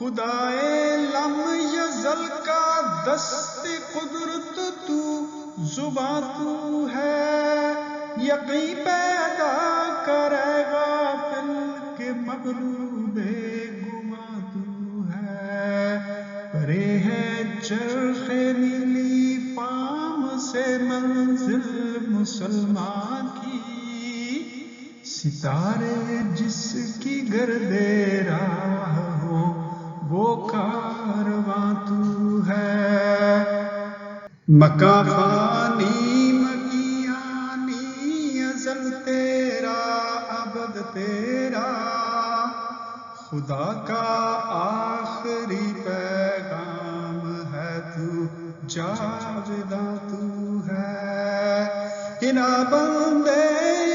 خدائے لم یزل کا دست قدرت تو زباں تو ہے، یقین پیدا کرے غافل کے مغلوب گماں تو ہے۔ پرے ہے چرخ نیلی فام سے منزل مسلمان کی، ستارے جس کی گرد راہ ہو وہ کارواں تو ہے۔ مکاں فانی مکیانی ازل تیرا ابد تیرا، خدا کا آخری پیغام ہے تو جاوداں تو ہے۔ ہنا بندے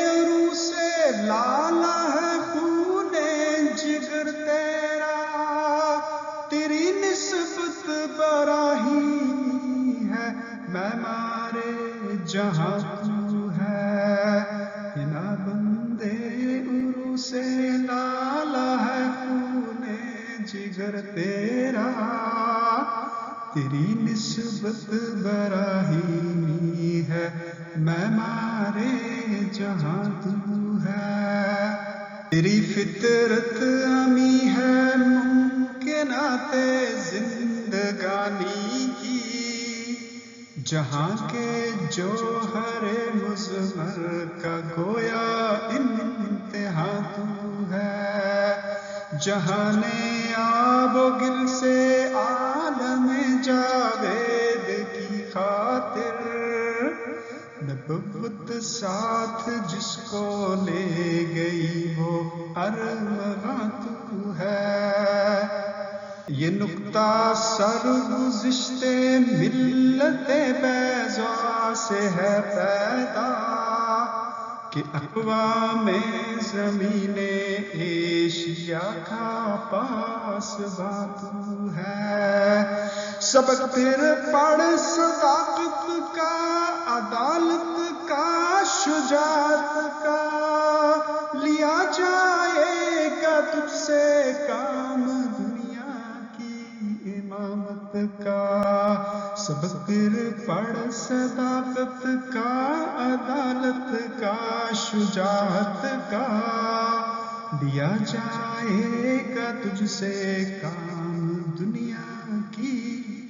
عروج سے لالا ہے خون جگر تیرا، تیری نسبت براہیمی ہے معمار جہاں تو ہے۔ ہنا بندے عروج سے لالا ہے خون جگر تیرا، تیری نسبت براہیمی ہے معمار جہاں تو ہے۔ تیری فطرت ہمی ہے ممکنات زندگانی کی، جہاں کے جوہر مضمر کا گویا امتحاں تو ہے۔ جہان آب و گل سے عالم جاوید کی خاطر، نبوت ساتھ جس کو لے گئی وہ ارمغاں تو ہے۔ یہ نقطہ سرگزشت ملت بیضا سے ہے پیدا، کہ اقوام زمین ایشیا کا پاسباں تو ہے۔ سبق پھر پڑھ صداقت کا، عدالت کا، شجاعت کا، لیا جائے گا تجھ سے کام دنیا کی امامت کا۔ سبق پھر پڑھ صداقت کا، عدالت کا، شجاعت کا، لیا جائے گا تجھ سے کام دنیا کی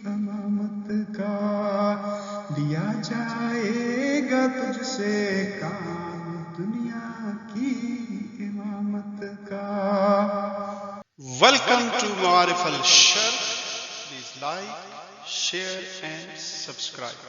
امامت کا، لیا جائے گا تجھ سے کام دنیا کی امامت کا۔ Welcome to Ma'arif al-Sharq. Please like, share and subscribe.